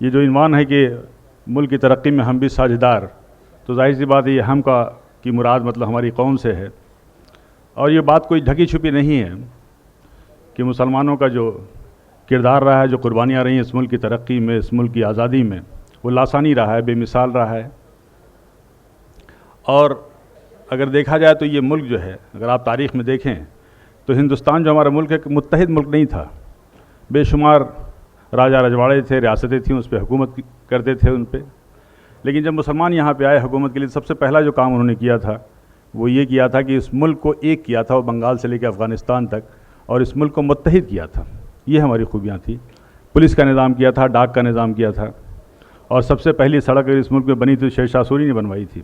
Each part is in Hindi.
ये जो इन्वान है कि मुल्क की तरक्की में हम भी साझेदार, तो जाहिर सी बात है ये हम का की मुराद मतलब हमारी कौम से है। और ये बात कोई ढकी छुपी नहीं है कि मुसलमानों का जो किरदार रहा है, जो कुर्बानियाँ रही हैं इस मुल्क की तरक्की में, इस मुल्क की आज़ादी में, वो लासानी रहा है, बेमिसाल रहा है। और अगर देखा जाए तो ये मुल्क जो है, अगर आप तारीख़ में देखें तो हिंदुस्तान जो हमारा मुल्क है, मुत्तहिद मुल्क नहीं था। बेशुमार राजा रजवाड़े थे, रियासतें थीं, उस पर हुकूमत करते थे उन पर। लेकिन जब मुसलमान यहाँ पे आए हुकूमत के लिए, सबसे पहला जो काम उन्होंने किया था वो ये किया था कि इस मुल्क को एक किया था, वो बंगाल से लेकर अफ़गानिस्तान तक, और इस मुल्क को मुत्तहिद किया था। ये हमारी खूबियाँ थी। पुलिस का निज़ाम किया था, डाक का निज़ाम किया था, और सबसे पहली सड़क इस मुल्क में बनी थी शेर शाह सूरी ने बनवाई थी।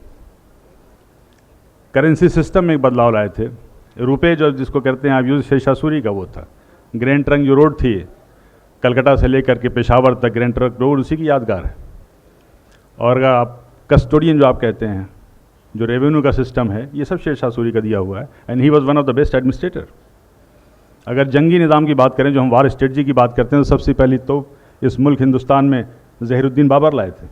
करेंसी सिस्टम में एक बदलाव लाए थे। रुपये जो जिसको कहते हैं आप यूज़, शेर शाह सूरी का वो था। ग्रैंड ट्रंक जो रोड थी कलकत्ता से लेकर के पेशावर तक, ग्रैंड ट्रंक रोड उसी की यादगार है। और अगर आप कस्टोडियन जो आप कहते हैं, जो रेवेन्यू का सिस्टम है, ये सब शेर शाह सूरी का दिया हुआ है। And he was one of the best administrator. अगर जंगी निज़ाम की बात करें, जो हम वार स्ट्रेटजी की बात करते हैं, तो सबसे पहली तो इस मुल्क हिंदुस्तान में ज़हीरुद्दीन बाबर लाए थे।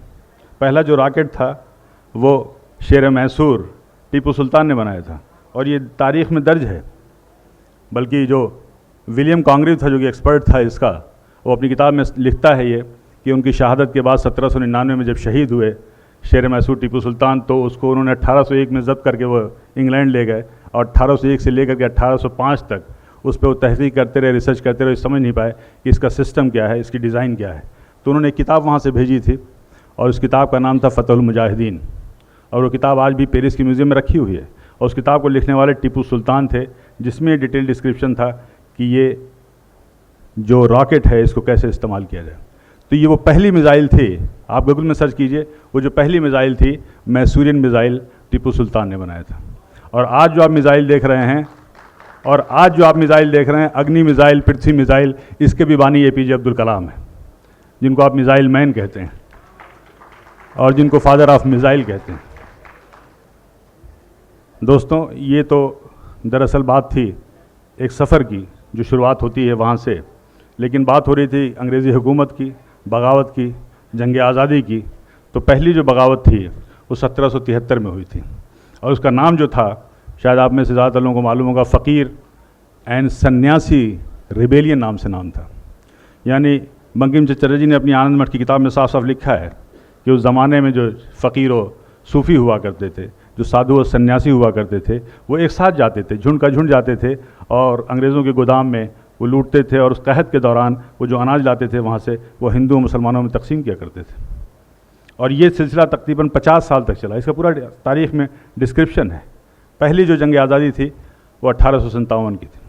पहला जो रॉकेट था वो शेर मैसूर टीपू सुल्तान ने बनाया था, और ये तारीख़ में दर्ज है। बल्कि जो विलियम कॉन्ग्रीव था, जो कि एक्सपर्ट था इसका, वो अपनी किताब में लिखता है ये कि उनकी शहादत के बाद 1799 में जब शहीद हुए शेर मैसूर टीपू सुल्तान, तो उसको उन्होंने 1801 में ज़ब्त करके वो इंग्लैंड ले गए, और 1801 से लेकर के 1805 तक उस पर वो तहकीक करते रहे, रिसर्च करते रहे, समझ नहीं पाए कि इसका सिस्टम क्या है, इसकी डिज़ाइन क्या है। तो उन्होंने एक किताब वहाँ से भेजी थी, और उस किताब का नाम था फ़तहुल मुजाहिदीन, और वो किताब आज भी पेरिस के म्यूज़ियम में रखी हुई है। और उस किताब को लिखने वाले टीपू सुल्तान थे, जिसमें डिटेल डिस्क्रिप्शन था कि ये जो रॉकेट है इसको कैसे इस्तेमाल किया जाए। तो ये वो पहली मिज़ाइल थी, आप गूगल में सर्च कीजिए, वो जो पहली मिज़ाइल थी मैसूरियन मिज़ाइल टीपू सुल्तान ने बनाया था। और आज जो आप मिज़ाइल देख रहे हैं, अग्नि मिज़ाइल, पृथ्वी मिज़ाइल, इसके भी बानी APJ अब्दुल कलाम है, जिनको आप मिज़ाइल मैन कहते हैं और जिनको फादर ऑफ मिज़ाइल कहते हैं। दोस्तों, ये तो दरअसल बात थी एक सफ़र की जो शुरुआत होती है वहाँ से, लेकिन बात हो रही थी अंग्रेज़ी हुकूमत की, बगावत की, जंग आज़ादी की। तो पहली जो बगावत थी वो 1773 में हुई थी, और उसका नाम जो था, शायद आप में से ज़्यादातर लोगों को मालूम होगा, फ़कीर एंड सन्यासी रिबेलियन नाम से नाम था। यानी बंकिम चंद्र जी ने अपनी आनंद मठ की किताब में साफ साफ लिखा है कि उस ज़माने में जो फ़कीर और सूफ़ी हुआ करते थे, जो साधु और सन्यासी हुआ करते थे, वो एक साथ जाते थे, झुंड का झुंड जाते थे, और अंग्रेज़ों के गोदाम में वो लूटते थे, और उस कहत के दौरान वो जो अनाज लाते थे वहाँ से, वो हिंदू और मुसलमानों में तकसीम किया करते थे। और ये सिलसिला तकरीबन 50 साल तक चला। इसका पूरा तारीख़ में डिस्क्रिप्शन है। पहली जो जंग आज़ादी थी वो 1857 की थी।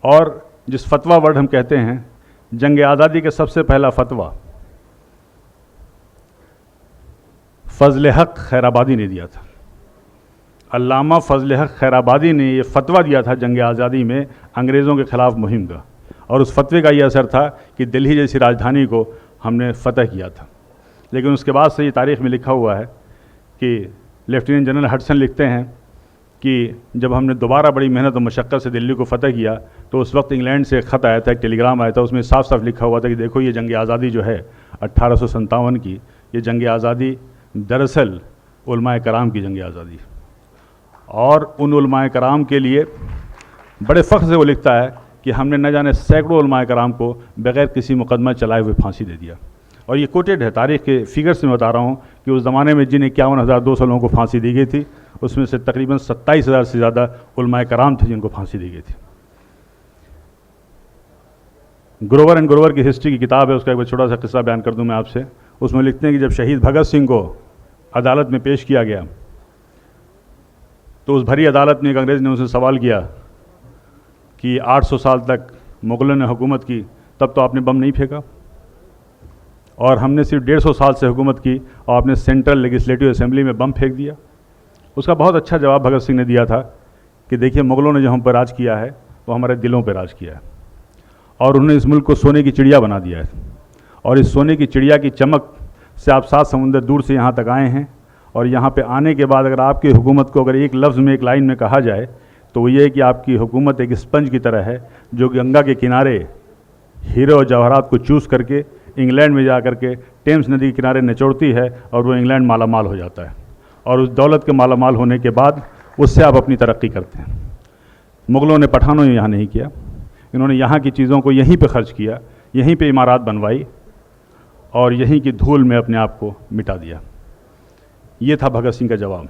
और जिस फतवा वर्ड हम कहते हैं, जंग आज़ादी के सबसे पहला फतवा फजल हक खैराबादी ने दिया था। अल्लामा फजल हक खैराबादी ने ये फतवा दिया था जंग आज़ादी में अंग्रेज़ों के ख़िलाफ़ मुहिम का, और उस फतवे का ये असर था कि दिल्ली जैसी राजधानी को हमने फ़तह किया था। लेकिन उसके बाद से ये तारीख़ में लिखा हुआ है कि लेफ्टिनेंट जनरल हडसन लिखते हैं कि जब हमने दोबारा बड़ी मेहनत और मशक्क़त से दिल्ली को फ़तह किया, तो उस वक्त इंग्लैंड से एक ख़त आया था, एक टेलीग्राम आया था, उसमें साफ साफ लिखा हुआ था कि देखो ये जंग आज़ादी जो है 1857 की, ये जंग आज़ादी दरअसल उलमाए कराम की जंग आज़ादी, और उन उलमाए कराम के लिए बड़े फ़ख्र से वो लिखता है कि हमने न जाने सैकड़ों उलमाए कराम को बग़ैर किसी मुकदमा चलाए हुए फांसी दे दिया। और ये कोटेड है, तारीख़ के फिगर्स में बता रहा हूँ कि उस ज़माने में जिन 51,200 लोगों को फांसी दी गई थी, उसमें से तकरीबन 27,000 से ज़्यादा उलमाए कराम थे जिनको फांसी दी गई थी। ग्रोवर एंड ग्रोवर की हिस्ट्री की किताब है, उसका एक छोटा सा किस्सा बयान कर दूं मैं आपसे। उसमें लिखते हैं कि जब शहीद भगत सिंह को अदालत में पेश किया गया, तो उस भरी अदालत में एक अंग्रेज़ ने उनसे सवाल किया कि 800 साल तक मुग़लों ने हुकूमत की, तब तो आपने बम नहीं फेंका, और हमने सिर्फ 150 साल से हुकूमत की और आपने सेंट्रल लेजिस्लेटिव असेंबली में बम फेंक दिया। उसका बहुत अच्छा जवाब भगत सिंह ने दिया था कि देखिए, मुग़लों ने जो हम पर राज किया है वो हमारे दिलों पर राज किया है, और उन्होंने इस मुल्क को सोने की चिड़िया बना दिया है, और इस सोने की चिड़िया की चमक से आप 7 समुंदर दूर से यहाँ तक आए हैं। और यहाँ पे आने के बाद अगर आपकी हुकूमत को अगर एक लफ्ज़ में, एक लाइन में कहा जाए, तो वो ये है कि आपकी हुकूमत एक स्पंज की तरह है जो गंगा के किनारे हीरे और जवाहरात को चूस करके इंग्लैंड में जा कर के टेम्स नदी के किनारे निचोड़ती है और वो इंग्लैंड माला माल हो जाता है, और उस दौलत के माला माल होने के बाद उससे आप अपनी तरक्की करते हैं। मुग़लों ने, पठानों ने यहाँ नहीं किया, इन्होंने यहाँ की चीज़ों को यहीं पे खर्च किया, यहीं पे इमारत बनवाई और यहीं की धूल में अपने आप को मिटा दिया। ये था भगत सिंह का जवाब।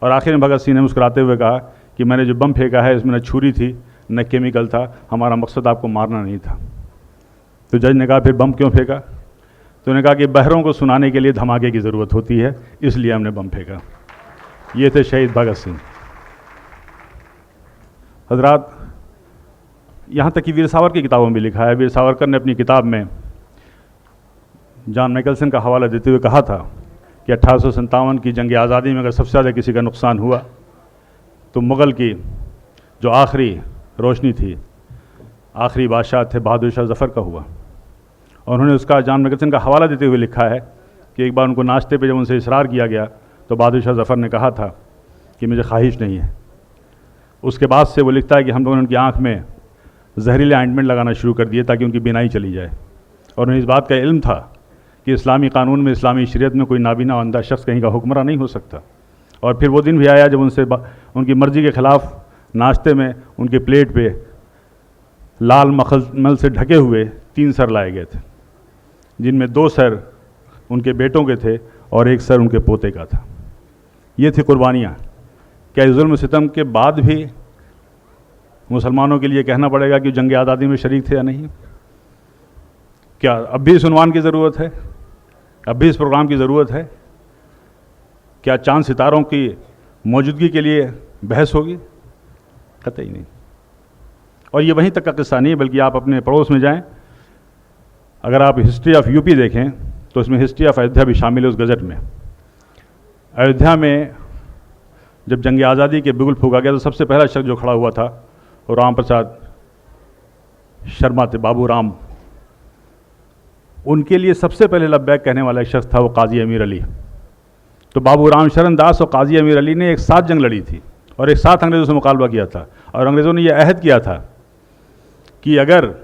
और आखिर में भगत सिंह ने मुस्कुराते हुए कहा कि मैंने जो बम फेंका है इसमें न छुरी थी न केमिकल था, हमारा मकसद आपको मारना नहीं था। तो जज ने कहा फिर बम क्यों फेंका? तो उन्होंने कहा कि बहरों को सुनाने के लिए धमाके की ज़रूरत होती है, इसलिए हमने बम फेंका। ये थे शहीद भगत सिंह। हजरात, यहाँ तक कि वीर सावरकर की किताबों में भी लिखा है। वीर सावरकर ने अपनी किताब में जॉन मैकल्सन का हवाला देते हुए कहा था कि 1857 की जंग आज़ादी में अगर सबसे ज़्यादा किसी का नुकसान हुआ तो मुग़ल की जो आखिरी रोशनी थी, आखिरी बादशाह थे बहादुर शाह ज़फ़र का हुआ। और उन्होंने उसका जॉन मैकल्सन का हवाला देते हुए लिखा है कि एक बार उनको नाश्ते पे जब उनसे इसरार किया गया तो बहादुर शाह ज़फ़र ने कहा था कि मुझे ख्वाहिश नहीं है। उसके बाद से वो लिखता है कि हम लोगों ने उनकी आँख में जहरीले ऑइंटमेंट लगाना शुरू कर दिए ताकि उनकी बीनाई चली जाए। और उन्हें इस बात का इल्म था कि इस्लामी कानून में, इस्लामी शरीयत में कोई नाबीना अंधा शख्स कहीं का हुक्मरान नहीं हो सकता। और फिर वो दिन भी आया जब उनसे उनकी मर्ज़ी के ख़िलाफ़ नाश्ते में उनके प्लेट पे लाल मखमल से ढके हुए 3 सर लाए गए थे, जिनमें 2 सर उनके बेटों के थे और 1 सर उनके पोते का था। ये थी कुर्बानियाँ। क्या इस जुल्म सितम के बाद भी मुसलमानों के लिए कहना पड़ेगा कि जंग आज़ादी में शरीक थे या नहीं? क्या अब भी इस उन्वान की ज़रूरत है? अब भी इस प्रोग्राम की ज़रूरत है? क्या चांद सितारों की मौजूदगी के लिए बहस होगी? कतई नहीं। और ये वहीं तक का किस्सा नहीं है, बल्कि आप अपने पड़ोस में जाएं, अगर आप हिस्ट्री ऑफ यूपी देखें तो इसमें हिस्ट्री ऑफ अयोध्या भी शामिल है उस गज़ट में। अयोध्या में जब जंग आज़ादी के बिगुल फूंका गया तो सबसे पहला शख्स जो खड़ा हुआ था वो राम प्रसाद शर्मा थे, बाबू राम। उनके लिए सबसे पहले लब्बैक कहने वाला एक शख्स था वो काजी अमीर अली। तो बाबू राम शरण दास और काजी अमीर अली ने एक साथ जंग लड़ी थी और एक साथ अंग्रेज़ों से मुकाबला किया था। और अंग्रेज़ों ने यह अहद किया था कि अगर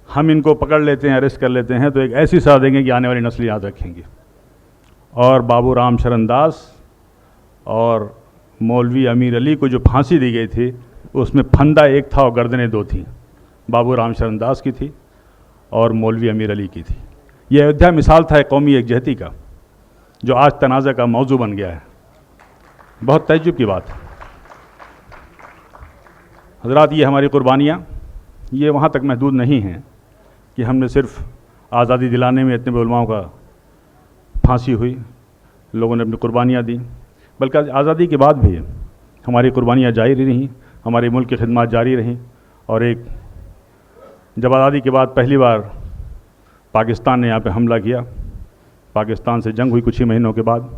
हम इनको पकड़ लेते हैं, अरेस्ट कर लेते हैं, तो एक ऐसी सज़ा देंगे कि आने वाली नस्ल याद रखेंगी। और बाबू राम शरण दास और मौलवी अमीर अली को जो फांसी दी गई थी उसमें फंदा एक था और गर्दनें 2 थीं। बाबू राम शरण दास की थी और मौलवी अमीर अली की थी। यह अयोध्या मिसाल था एक कौमी एकजहती का, जो आज तनाज़ा का मौजू बन गया है। बहुत तअज्जुब की बात है हज़रात। ये हमारी कुर्बानियाँ ये वहाँ तक महदूद नहीं हैं कि हमने सिर्फ आज़ादी दिलाने में इतने उलमाओं का फांसी हुई, लोगों ने अपनी कुर्बानियाँ दी, बल्कि आज़ादी के बाद भी हमारी कुर्बानियाँ जारी रहीं, हमारे मुल्क की खिदमत जारी रहीं। और एक जब आज़ादी के बाद पहली बार पाकिस्तान ने यहाँ पे हमला किया, पाकिस्तान से जंग हुई कुछ ही महीनों के बाद,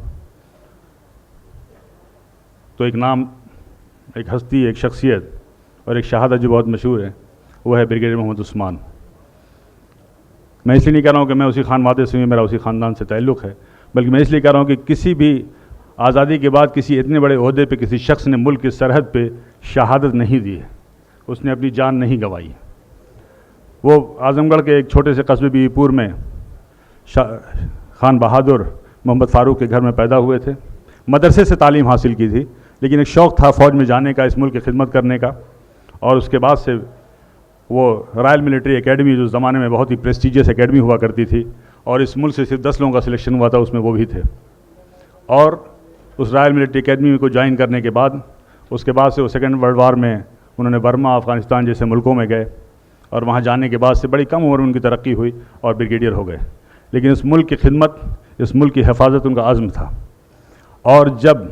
तो एक नाम, एक हस्ती, एक शख्सियत और एक शहादत जो बहुत मशहूर है वो है ब्रिगेडियर मोहम्मद उस्मान। मैं इसलिए नहीं कह रहा हूँ कि मैं उसी खानवादे से हूँ, मेरा उसी ख़ानदान से ताल्लुक़ है, बल्कि मैं इसलिए कह रहा हूँ कि किसी भी आज़ादी के बाद किसी इतने बड़े ओहदे पे किसी शख्स ने मुल्क की सरहद पे शहादत नहीं दी है, उसने अपनी जान नहीं गंवाई। वो आज़मगढ़ के एक छोटे से कस्बे बीवीपुर में खान बहादुर मोहम्मद फ़ारूक के घर में पैदा हुए थे। मदरसे से तालीम हासिल की थी, लेकिन एक शौक़ था फ़ौज में जाने का, इस मुल्क की खिदमत करने का। और उसके बाद से वो रॉयल मिलिट्री एकेडमी, जो ज़माने में बहुत ही प्रेस्टिजियस एकेडमी हुआ करती थी, और इस मुल्क से सिर्फ 10 लोगों का सिलेक्शन हुआ था, उसमें वो भी थे। और उस रॉयल मिलिट्री एकेडमी को ज्वाइन करने के बाद उसके बाद से वो सेकेंड वर्ल्ड वार में उन्होंने बर्मा, अफ़गानिस्तान जैसे मुल्कों में गए, और वहाँ जाने के बाद से बड़ी कम उम्र में उनकी तरक्की हुई और ब्रिगेडियर हो गए। लेकिन इस मुल्क की खिदमत, इस मुल्क की हिफाजत उनका आज़म था। और जब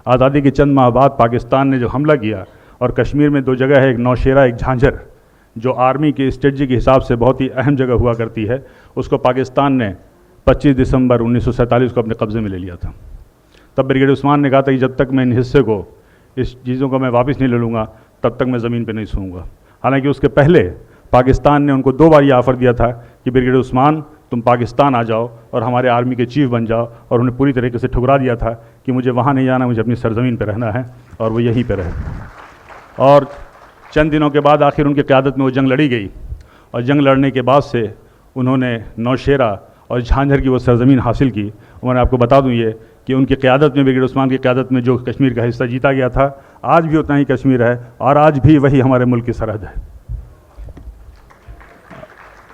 आज़ादी के चंद माह बाद पाकिस्तान ने जो हमला किया, और कश्मीर में 2 जगह है, एक नौशेरा, एक झांझर, जो आर्मी की स्ट्रेटजी के हिसाब से बहुत ही अहम जगह हुआ करती है, उसको पाकिस्तान ने 25 दिसंबर 1947 को अपने कब्ज़े में ले लिया था। तब ब्रिगेडियर उस्मान ने कहा था कि जब तक मैं इन हिस्से को, इस चीज़ों को मैं वापस नहीं ले लूँगा, तब तक मैं ज़मीन पे नहीं सोऊंगा। हालांकि उसके पहले पाकिस्तान ने उनको 2 बार ये ऑफ़र दिया था कि ब्रिगेडियर उस्मान तुम पाकिस्तान आ जाओ और हमारे आर्मी के चीफ बन जाओ, और उन्हें पूरी तरीके से ठुकरा दिया था कि मुझे वहाँ नहीं जाना, मुझे अपनी सरज़मीन पर रहना है, और वो यहीं पर रहे। और चंद दिनों के बाद आखिर उनकी क़यादत में वो जंग लड़ी गई, और जंग लड़ने के बाद से उन्होंने नौशेरा और झांझर की वो सरजमीन हासिल की। और मैं आपको बता दूं ये कि उनकी क़यादत में, ब्रिगेडियर उस्मान की क़यादत में जो कश्मीर का हिस्सा जीता गया था, आज भी उतना ही कश्मीर है और आज भी वही हमारे मुल्क की सरहद है।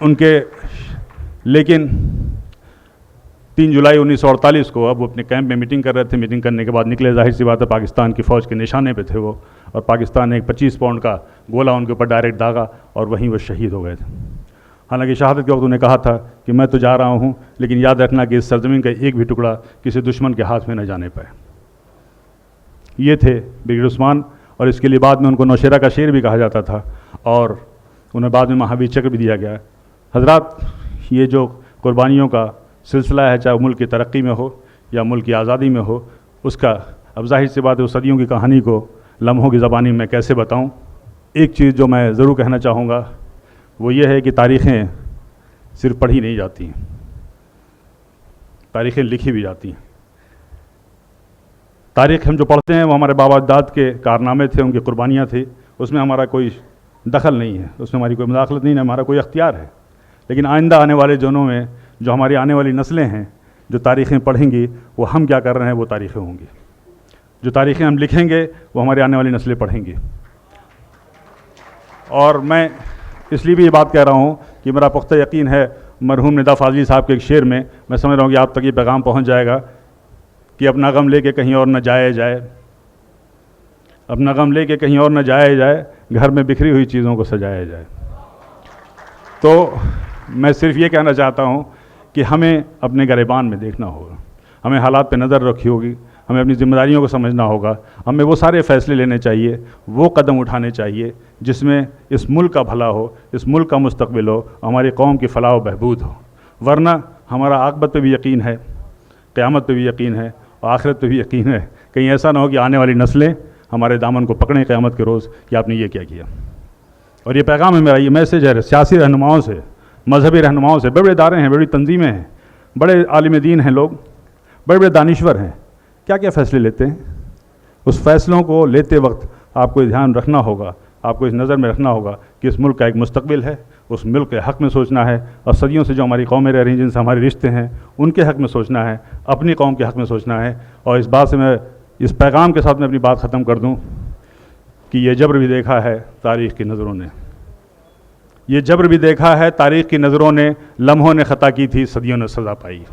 उनके लेकिन 3 जुलाई 1948 को अब वो अपने कैंप में मीटिंग कर रहे थे। मीटिंग करने के बाद निकले, जाहिर सी बात है पाकिस्तान की फ़ौज के निशाने पे थे वो, और पाकिस्तान ने एक 25 पाउंड का गोला उनके ऊपर डायरेक्ट दागा और वहीं वो शहीद हो गए थे। हालांकि शहादत के वक्त उन्हें कहा था कि मैं तो जा रहा हूँ, लेकिन याद रखना कि इस सरजमीन का एक भी टुकड़ा किसी दुश्मन के हाथ में न जाने पाए। ये थे ब्रिगेडियर उस्मान, और इसके लिए बाद में उनको नौशेरा का शेर भी कहा जाता था और उन्हें बाद में महावीर चक्र भी दिया गया। हजरात, ये जो कुर्बानियों का सिलसिला है, चाहे मुल्क की तरक्की में हो या मुल्क की आज़ादी में हो, उसका अब जाहिर सी बात है उस सदियों की कहानी को लम्हों की ज़बानी में कैसे बताऊं। एक चीज़ जो मैं ज़रूर कहना चाहूँगा वो ये है कि तारीख़ें सिर्फ पढ़ी नहीं जाती हैं, तारीख़ें लिखी भी जाती हैं। तारीख़ हम जो पढ़ते हैं वो हमारे बाबा दाद के कारनामे थे, उनकी कुर्बानियाँ थी, उसमें हमारा कोई दखल नहीं है, उसमें हमारी कोई मुदाखलत नहीं है, हमारा कोई अख्तियार है। लेकिन आइंदा आने वाले दिनों में जो हमारी आने वाली नस्लें हैं, जो तारीख़ें पढ़ेंगी, वो हम क्या कर रहे हैं वो तारीख़ें होंगी। जो तारीख़ें हम लिखेंगे वो हमारी आने वाली नस्लें पढ़ेंगी। और मैं इसलिए भी ये बात कह रहा हूँ कि मेरा पुख्ता यकीन है, मरहूम निदा फाजली साहब के एक शेर में मैं समझ रहा हूँ कि आप तक ये पैगाम पहुँच जाएगा कि अपना गम लेके कहीं और न जाया जाए, अपना गम लेके कहीं और न जाया जाए, घर में बिखरी हुई चीज़ों को सजाया जाए। तो मैं सिर्फ ये कहना चाहता हूँ कि हमें अपने गिरबान में देखना होगा, हमें हालात पे नज़र रखी होगी, हमें अपनी ज़िम्मेदारियों को समझना होगा, हमें वो सारे फ़ैसले लेने चाहिए, वो कदम उठाने चाहिए जिसमें इस मुल्क का भला हो, इस मुल्क का मुस्तकबिल हो, हमारी कौम की फलाह व बहबूद हो। वरना हमारा आक़िबत पे भी यकीन है, क़यामत पे भी यकीन है और आखिरत पे भी यकीन है। कहीं ऐसा ना हो कि आने वाली नस्लें हमारे दामन को पकड़ें क़यामत के रोज़ कि आपने ये क्या किया। और ये पैगाम है मेरा, ये मैसेज है सियासी रहनुमाओं से, मजहबी रहनुमाओं से। बड़े बड़े इदारे हैं, बड़ी तंजीमें हैं, बड़े आलिम दीन हैं लोग, बड़े बड़े दानिश्वर हैं, क्या क्या फ़ैसले लेते हैं। उस फ़ैसलों को लेते वक्त आपको ध्यान रखना होगा, आपको इस नज़र में रखना होगा कि इस मुल्क का एक मुस्तकबिल है, उस मुल्क के हक़ में सोचना है, और सदियों से जो हमारी कौमें रह रही हैं, जिनसे हमारे रिश्ते हैं, उनके हक़ में सोचना है, अपनी कौम के हक़ में सोचना है। और इस बात से मैं, इस पैगाम के साथ मैं अपनी बात ख़त्म कर दूँ कि ये जब्र भी देखा है तारीख़ की नज़रों ने, ये जब्र भी देखा है तारीख़ की नज़रों ने, लम्हों ने ख़ता की थी, सदियों ने सज़ा पाई।